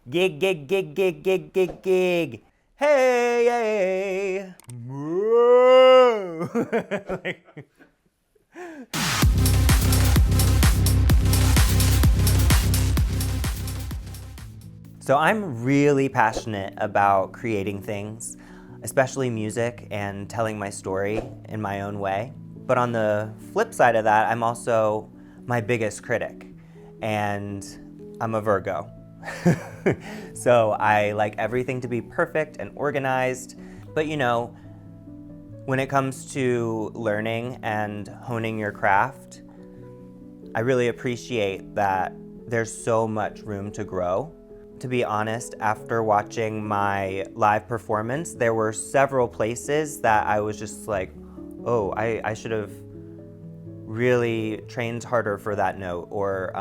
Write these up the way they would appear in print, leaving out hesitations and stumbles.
Gig, gig, gig, gig, gig, gig, gig. Hey, hey. Whoa. So I'm really passionate about creating things, especially music and telling my story in my own way. But on the flip side of that, I'm also my biggest critic, and I'm a Virgo. So I like everything to be perfect and organized, but you know, when it comes to learning and honing your craft, I really appreciate that there's so much room to grow. To be honest, after watching my live performance, there were several places that I was just like, oh, I should have really trained harder for that note, or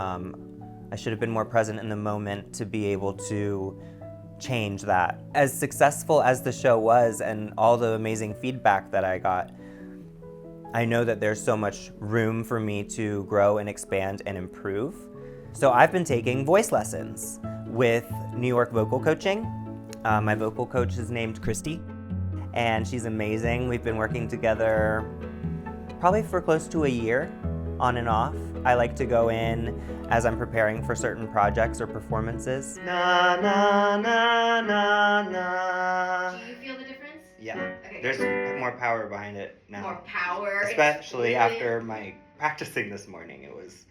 I should have been more present in the moment to be able to change that. As successful as the show was and all the amazing feedback that I got, I know that there's so much room for me to grow and expand and improve. So I've been taking voice lessons with New York Vocal Coaching. My vocal coach is named Christy, and she's amazing. We've been working together probably for close to a year, on and off. I like to go in as I'm preparing for certain projects or performances. Na, na, na, na, na. Do you feel the difference? Yeah, Okay. there's more power behind it now. More power. Especially after my practicing this morning. It was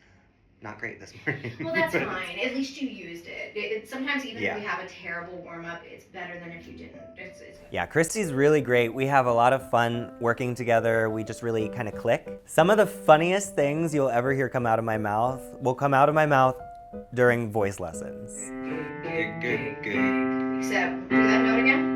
not great this morning. Well, that's fine. At least you used it. Sometimes even Yeah. if we have a terrible warm-up, it's better than if you didn't. It's good. Yeah, Christy's really great. We have a lot of fun working together. We just really kind of click. Some of the funniest things you'll ever hear come out of my mouth will come out of my mouth during voice lessons. Except, do that note again.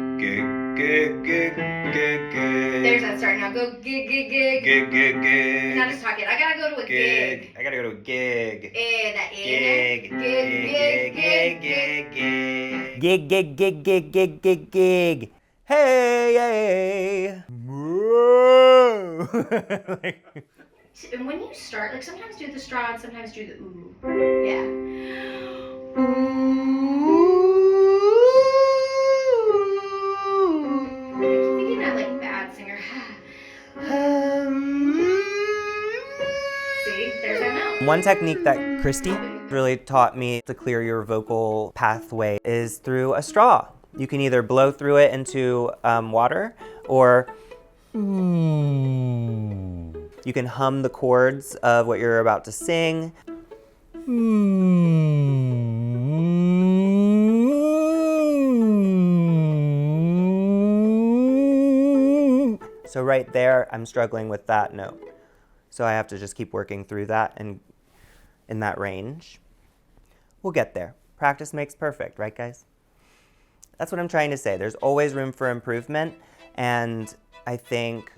There's that start. Now go gig, gig, gig. You're not just talking. I gotta go to a gig. I gotta go to a gig. That Gig. gig, gig, gig, gig, gig. Gig, gig, gig, gig, gig, gig, gig. Hey, hey. Whoa. And when you start, like sometimes do the straw and sometimes do the ooh. Yeah. I keep thinking that like bad singer. See, there's our note. One technique that Christy really taught me to clear your vocal pathway is through a straw. You can either blow through it into water, or you can hum the chords of what you're about to sing. So right there, I'm struggling with that note. So I have to just keep working through that and in that range. We'll get there. Practice makes perfect, right guys? That's what I'm trying to say. There's always room for improvement, and I think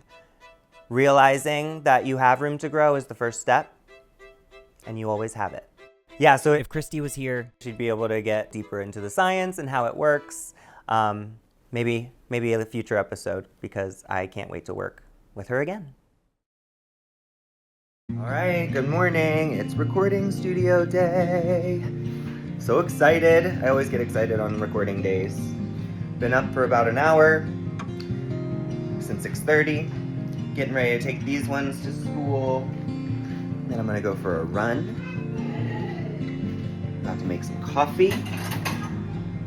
realizing that you have room to grow is the first step, and you always have it. Yeah, so if Christy was here, she'd be able to get deeper into the science and how it works. Maybe a future episode, because I can't wait to work with her again. All right, good morning. It's recording studio day. So excited. I always get excited on recording days. Been up for about an hour since 6:30. Getting ready to take these ones to school. Then I'm gonna go for a run. About to make some coffee.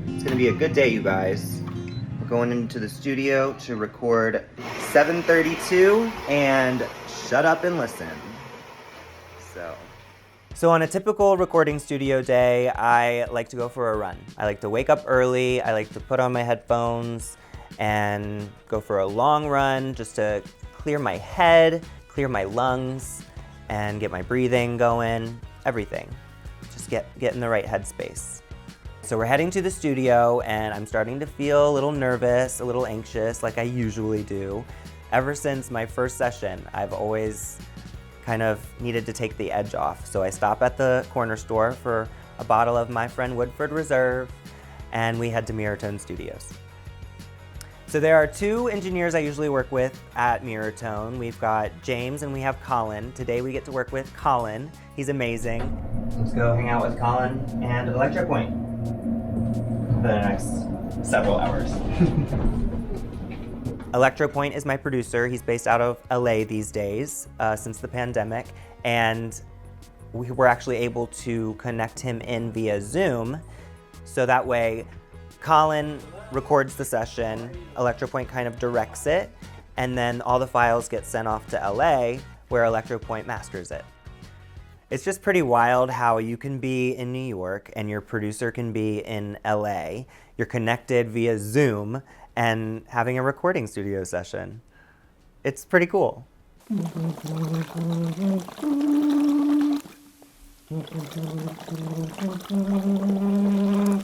It's gonna be a good day, you guys. We're going into the studio to record 7:32 and Shut Up and Listen. So on a typical recording studio day, I like to go for a run. I like to wake up early, I like to put on my headphones and go for a long run just to clear my head, clear my lungs, and get my breathing going, everything. Just get in the right headspace. So we're heading to the studio, and I'm starting to feel a little nervous, a little anxious, like I usually do. Ever since my first session, I've always kind of needed to take the edge off. So I stop at the corner store for a bottle of my friend Woodford Reserve, and we head to Mirrortone Studios. So there are two engineers I usually work with at Mirrortone. We've got James and we have Colin. Today we get to work with Colin. He's amazing. Let's go hang out with Colin and Electropoint. the next several hours. Electropoint is my producer. He's based out of LA these days since the pandemic, and we were actually able to connect him in via Zoom, so that way Colin records the session, Electropoint kind of directs it, and then all the files get sent off to LA where Electropoint masters it. It's just pretty wild how you can be in New York and your producer can be in LA. You're connected via Zoom and having a recording studio session. It's pretty cool.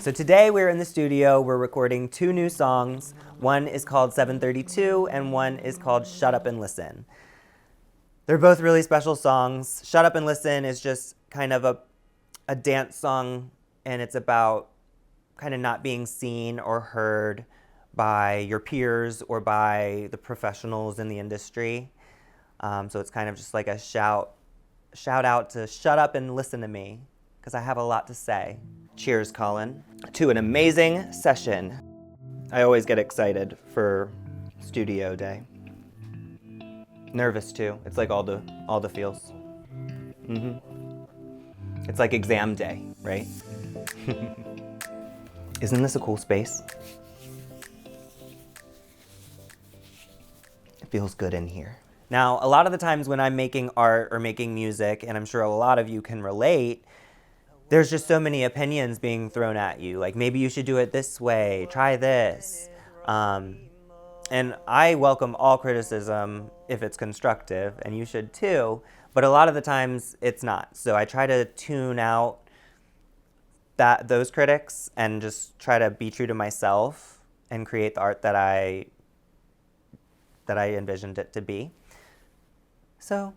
So today we're in the studio, we're recording 2 new songs. One is called 732 and one is called Shut Up and Listen. They're both really special songs. Shut Up and Listen is just kind of a dance song, and it's about kind of not being seen or heard by your peers or by the professionals in the industry. So it's kind of just like a shout out to shut up and listen to me, because I have a lot to say. Cheers, Colin, to an amazing session. I always get excited for studio day. Nervous too. It's like all the feels. It's like exam day, right? Isn't this a cool space? It feels good in here. Now, a lot of the times when I'm making art or making music, and I'm sure a lot of you can relate, there's just so many opinions being thrown at you. Like, maybe you should do it this way, try this. And I welcome all criticism if it's constructive, and you should too, but a lot of the times it's not. So I try to tune out those critics and just try to be true to myself and create the art that I envisioned it to be. So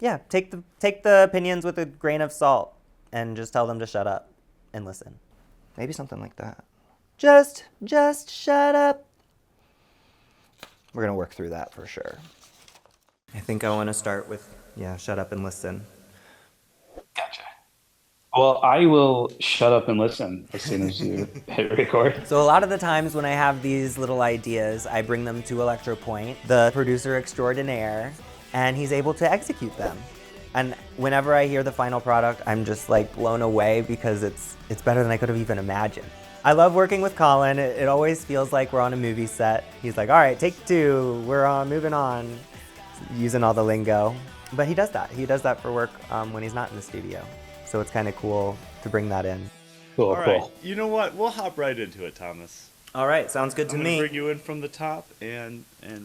yeah, take the opinions with a grain of salt and just tell them to shut up and listen. Maybe something like that. Just shut up. We're gonna work through that for sure. I think I wanna start with, shut up and listen. Gotcha. Well, I will shut up and listen as soon as you hit record. So a lot of the times when I have these little ideas, I bring them to Electropoint, the producer extraordinaire, and he's able to execute them. And whenever I hear the final product, I'm just like blown away because it's better than I could have even imagined. I love working with Colin. It always feels like we're on a movie set. He's like, all right, take 2, we're moving on, using all the lingo. But he does that. He does that for work when he's not in the studio. So it's kind of cool to bring that in. Cool. All right, you know what? We'll hop right into it, Thomas. All right, sounds good to me. I'm gonna bring you in from the top, and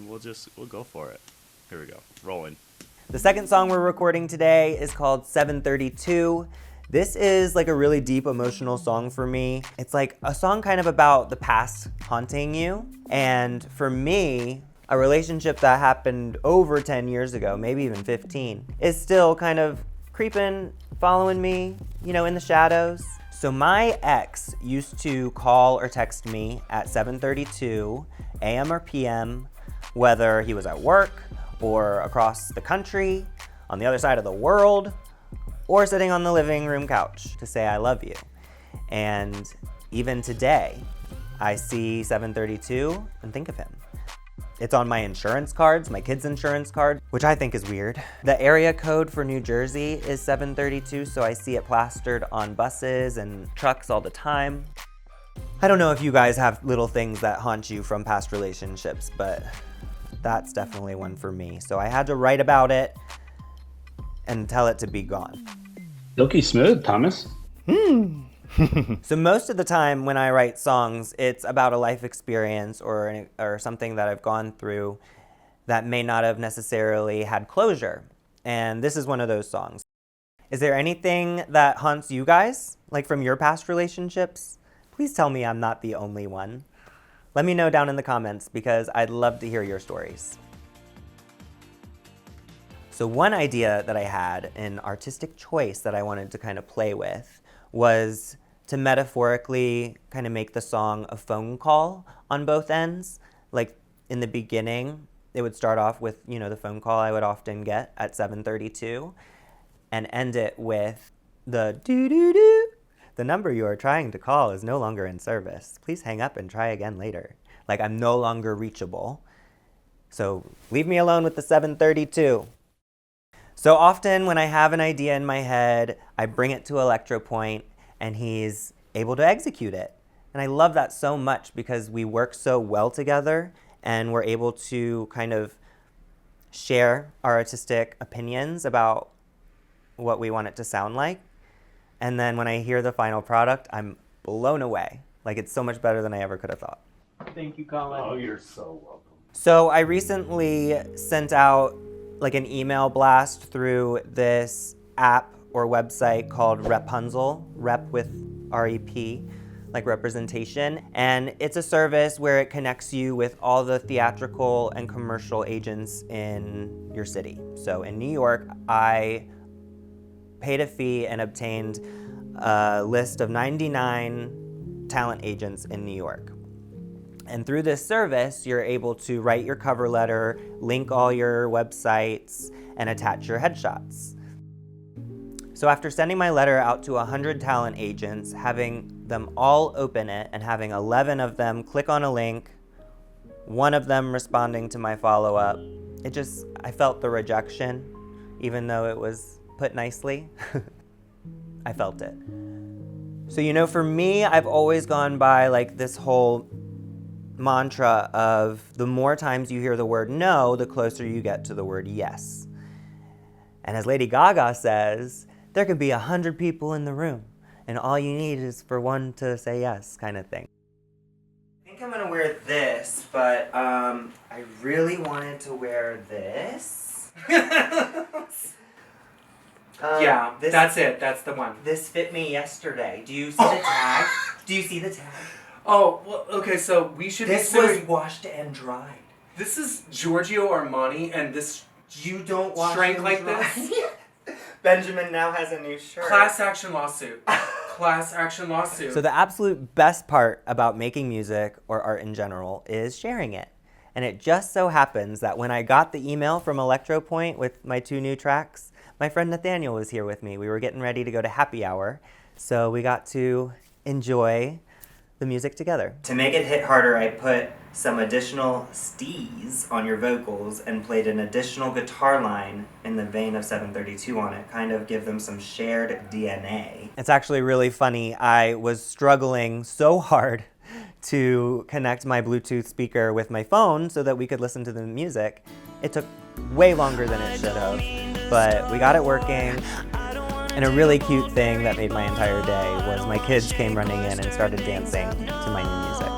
we'll go for it. Here we go, rolling. The second song we're recording today is called 732. This is like a really deep emotional song for me. It's like a song kind of about the past haunting you. And for me, a relationship that happened over 10 years ago, maybe even 15, is still kind of creeping, following me, in the shadows. So my ex used to call or text me at 7:32 a.m. or p.m., whether he was at work or across the country, on the other side of the world, or sitting on the living room couch to say I love you. And even today, I see 732 and think of him. It's on my insurance cards, my kids' insurance card, which I think is weird. The area code for New Jersey is 732, so I see it plastered on buses and trucks all the time. I don't know if you guys have little things that haunt you from past relationships, but that's definitely one for me. So I had to write about it and tell it to be gone. Silky smooth, Thomas. So most of the time when I write songs, it's about a life experience or something that I've gone through that may not have necessarily had closure. And this is one of those songs. Is there anything that haunts you guys, like from your past relationships? Please tell me I'm not the only one. Let me know down in the comments because I'd love to hear your stories. So one idea that I had, an artistic choice that I wanted to kind of play with, was to metaphorically kind of make the song a phone call on both ends. Like in the beginning, it would start off with, the phone call I would often get at 7:32 and end it with the doo-doo-doo, The number you are trying to call is no longer in service. Please hang up and try again later. Like, I'm no longer reachable. So leave me alone with the 732. So often when I have an idea in my head, I bring it to Electropoint and he's able to execute it. And I love that so much because we work so well together and we're able to kind of share our artistic opinions about what we want it to sound like. And then when I hear the final product, I'm blown away. Like, it's so much better than I ever could have thought. Thank you, Colin. Oh, you're so welcome. So I recently sent out like an email blast through this app or website called Rapunzel, rep with R-E-P, like representation. And it's a service where it connects you with all the theatrical and commercial agents in your city. So in New York, I paid a fee and obtained a list of 99 talent agents in New York. And through this service, you're able to write your cover letter, link all your websites, and attach your headshots. So after sending my letter out to 100 talent agents, having them all open it and having 11 of them click on a link, one of them responding to my follow-up, I felt the rejection, even though it was put nicely. I felt it. So, for me, I've always gone by like this whole mantra of the more times you hear the word no, the closer you get to the word yes. And as Lady Gaga says, there could be 100 people in the room and all you need is for one to say yes, kind of thing. I think I'm gonna wear this, but I really wanted to wear this. That's it. That's the one. This fit me yesterday. Do you see the tag? Do you see the tag? Oh, well, okay, so we should This be was suing. washed and dried. This is Giorgio Armani, and this You don't wash shrank and like dry. this? Benjamin now has a new shirt. Class action lawsuit. Class action lawsuit. So the absolute best part about making music or art in general is sharing it. And it just so happens that when I got the email from Electropoint with my 2 new tracks, my friend Nathanael was here with me. We were getting ready to go to happy hour, so we got to enjoy the music together. To make it hit harder, I put some additional stees on your vocals and played an additional guitar line in the vein of 732 on it, kind of give them some shared DNA. It's actually really funny. I was struggling so hard to connect my Bluetooth speaker with my phone so that we could listen to the music. It took way longer than it should have, but we got it working. And a really cute thing that made my entire day was my kids came running in and started dancing to my new music.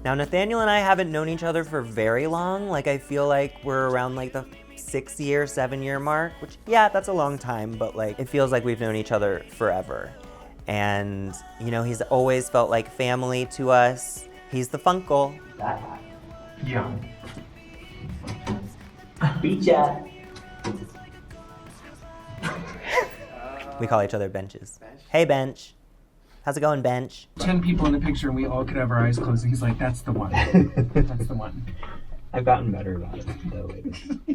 Now, Nathanael and I haven't known each other for very long. Like, I feel like we're around like the 6-year, 7-year mark, which, yeah, that's a long time, but like, it feels like we've known each other forever. And, he's always felt like family to us. He's the funkle. Yeah. Pizza. We call each other Benches. Hey, Bench. How's it going, Bench? 10 people in the picture and we all could have our eyes closed and he's like, that's the one. That's the one. I've gotten better about it, though.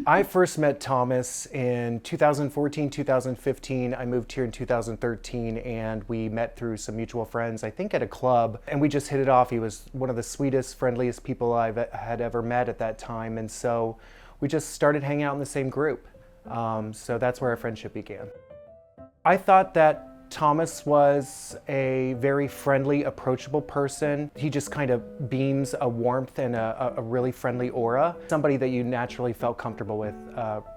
I first met Thomas in 2014, 2015. I moved here in 2013, and we met through some mutual friends, I think at a club, and we just hit it off. He was one of the sweetest, friendliest people I had ever met at that time, and so we just started hanging out in the same group. So that's where our friendship began. I thought that Thomas was a very friendly, approachable person. He just kind of beams a warmth and a really friendly aura. Somebody that you naturally felt comfortable with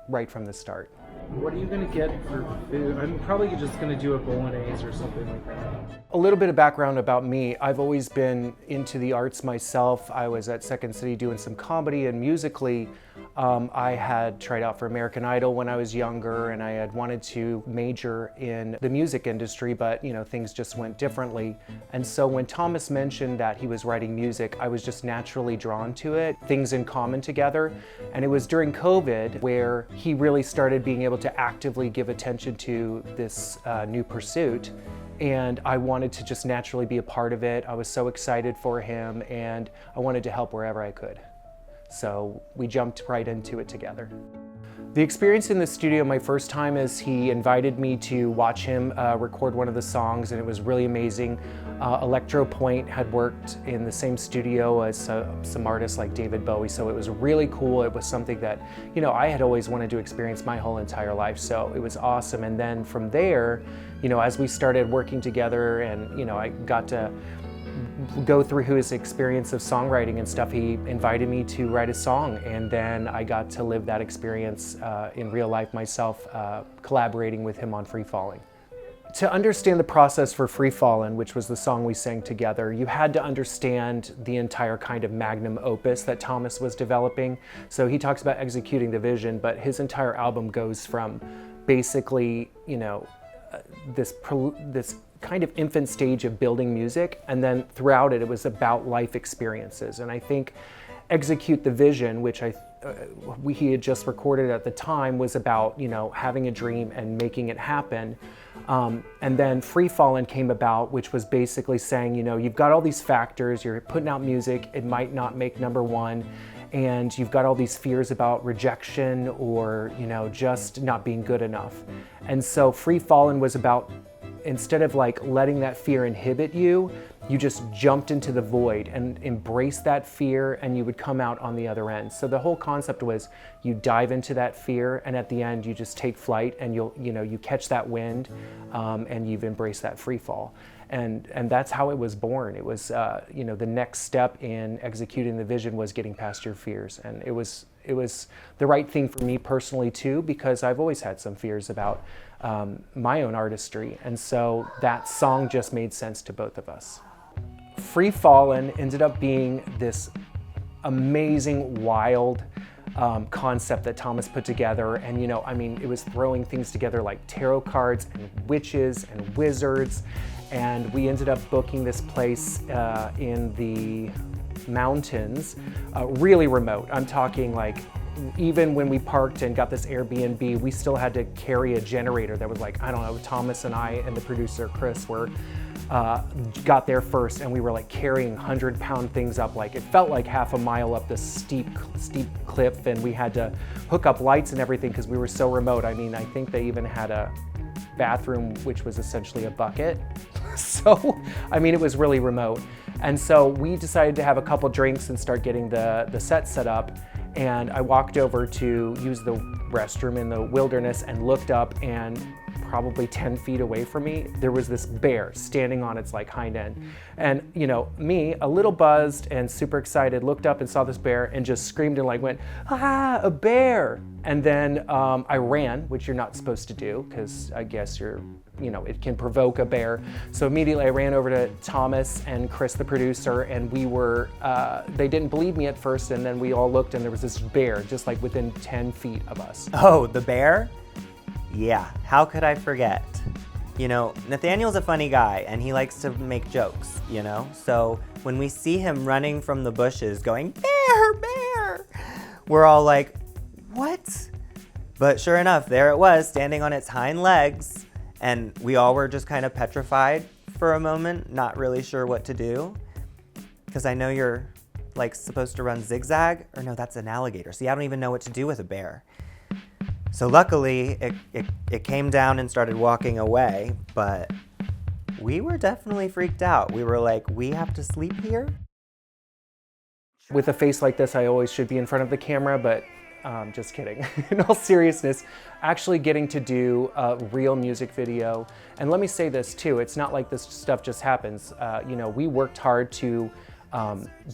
right from the start. What are you gonna get for food? I'm probably just gonna do a bolognese or something like that. A little bit of background about me. I've always been into the arts myself. I was at Second City doing some comedy, and musically, I had tried out for American Idol when I was younger, and I had wanted to major in the music industry, but things just went differently. And so when Thomas mentioned that he was writing music, I was just naturally drawn to it, things in common together. And it was during COVID where he really started being able to actively give attention to this new pursuit. And I wanted to just naturally be a part of it. I was so excited for him, and I wanted to help wherever I could. So we jumped right into it together. The experience in the studio, my first time, is he invited me to watch him record one of the songs, and it was really amazing. Electropoint had worked in the same studio as some artists like David Bowie, so it was really cool. It was something that, you know, I had always wanted to experience my whole entire life, so it was awesome. And then from there, you know, as we started working together and, you know, I got to go through his experience of songwriting and stuff, he invited me to write a song, and then I got to live that experience in real life myself, collaborating with him on Free Falling. To understand the process for Free Fallin', which was the song we sang together, you had to understand the entire kind of magnum opus that Thomas was developing. So he talks about executing the vision, but his entire album goes from basically, you know, this kind of infant stage of building music, and then throughout it, it was about life experiences. And I think Execute the Vision, which he had just recorded at the time, was about, you know, having a dream and making it happen. And then Free Fallin' came about, which was basically saying, you know, you've got all these factors, you're putting out music, it might not make #1, and you've got all these fears about rejection or, you know, just not being good enough. And so Free Fallin' was about, instead of like letting that fear inhibit you, you just jumped into the void and embraced that fear, and you would come out on the other end. So the whole concept was you dive into that fear, and at the end you just take flight, and you catch that wind, and you've embraced that free fall. And that's how it was born. It was, you know, the next step in executing the vision was getting past your fears. And it was the right thing for me personally too, because I've always had some fears about my own artistry. And so that song just made sense to both of us. Free Fallin' ended up being this amazing, wild concept that Thomas put together. And, you know, I mean, it was throwing things together like tarot cards and witches and wizards. And we ended up booking this place in the mountains, really remote. I'm talking like, even when we parked and got this Airbnb, we still had to carry a generator that was like, I don't know, Thomas and I and the producer, Chris, got there first, and we were like carrying 100-pound things up. Like, it felt like half a mile up this steep cliff, and we had to hook up lights and everything because we were so remote. I mean, I think they even had a bathroom, which was essentially a bucket. So, I mean, it was really remote. And so we decided to have a couple drinks and start getting the set set up. And I walked over to use the restroom in the wilderness and looked up, and probably 10 feet away from me, there was this bear standing on its like hind end. And, you know, me, a little buzzed and super excited, looked up and saw this bear and just screamed and like went, ah, a bear. And then I ran, which you're not supposed to do, because I guess it can provoke a bear. So immediately I ran over to Thomas and Chris, the producer, and they didn't believe me at first, and then we all looked, and there was this bear just like within 10 feet of us. Oh, the bear? Yeah, how could I forget? You know, Nathaniel's a funny guy, and he likes to make jokes, you know? So when we see him running from the bushes going, bear, bear, we're all like, what? But sure enough, there it was, standing on its hind legs, and we all were just kind of petrified for a moment, not really sure what to do. Because I know you're like supposed to run zigzag, or no, that's an alligator. See, I don't even know what to do with a bear. So luckily, it came down and started walking away, but we were definitely freaked out. We were like, we have to sleep here? With a face like this, I always should be in front of the camera, but just kidding. In all seriousness, actually getting to do a real music video, and let me say this too, it's not like this stuff just happens. You know, we worked hard to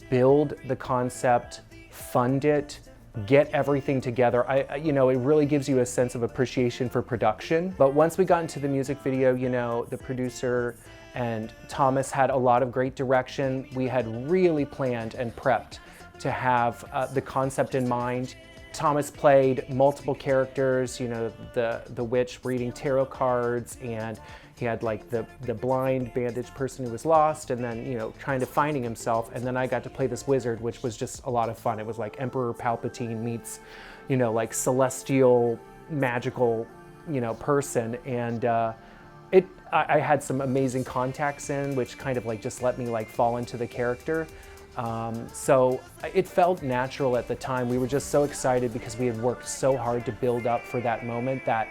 build the concept, fund it, get everything together. You know, it really gives you a sense of appreciation for production. But once we got into the music video, you know, the producer and Thomas had a lot of great direction. We had really planned and prepped to have the concept in mind. Thomas played multiple characters, you know, the witch reading tarot cards, and he had like the blind bandaged person who was lost, and then, you know, trying to finding himself. And then I got to play this wizard, which was just a lot of fun. It was like Emperor Palpatine meets, you know, like celestial magical, you know, person. And I had some amazing contacts in, which kind of like just let me like fall into the character. So it felt natural at the time. We were just so excited because we had worked so hard to build up for that moment that,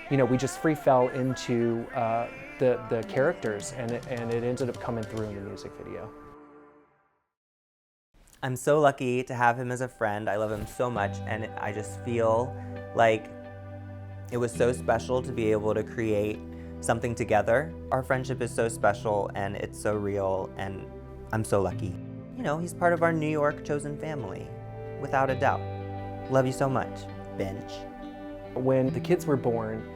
you know, we just free fell into the characters, and it ended up coming through in the music video. I'm so lucky to have him as a friend. I love him so much, and I just feel like it was so special to be able to create something together. Our friendship is so special, and it's so real, and I'm so lucky. You know, he's part of our New York chosen family, without a doubt. Love you so much, Bench. When the kids were born,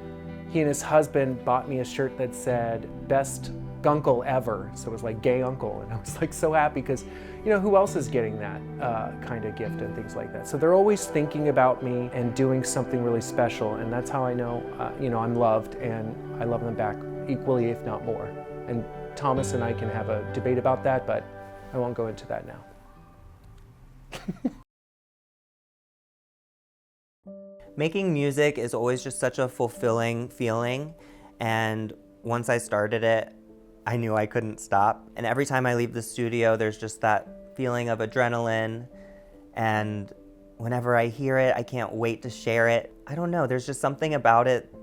he and his husband bought me a shirt that said, "Best Gunkle ever." So it was like gay uncle, and I was like so happy because, you know, who else is getting that kind of gift and things like that. So they're always thinking about me and doing something really special, and that's how I know, you know, I'm loved, and I love them back equally, if not more. And Thomas and I can have a debate about that, but I won't go into that now. Making music is always just such a fulfilling feeling, and once I started it, I knew I couldn't stop. And every time I leave the studio, there's just that feeling of adrenaline, and whenever I hear it, I can't wait to share it. I don't know, there's just something about it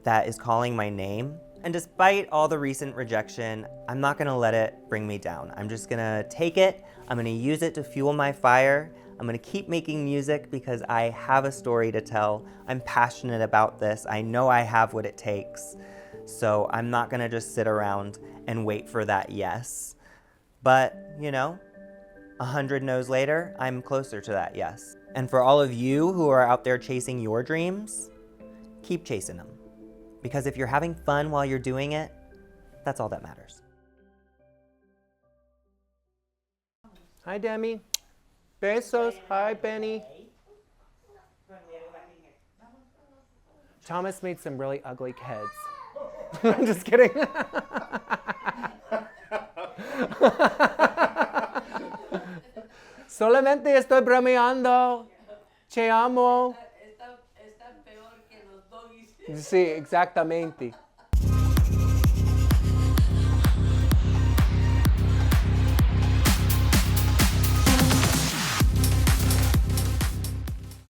that is calling my name. And despite all the recent rejection, I'm not gonna let it bring me down. I'm just gonna take it, I'm gonna use it to fuel my fire. I'm gonna keep making music because I have a story to tell. I'm passionate about this. I know I have what it takes. So I'm not gonna just sit around and wait for that yes. But, you know, 100 no's later, I'm closer to that yes. And for all of you who are out there chasing your dreams, keep chasing them. Because if you're having fun while you're doing it, that's all that matters. Hi, Demi. Besos. Hi, Benny. Thomas made some really ugly kids. I'm just kidding. Solamente estoy bromeando. Te amo. Sí, exactamente.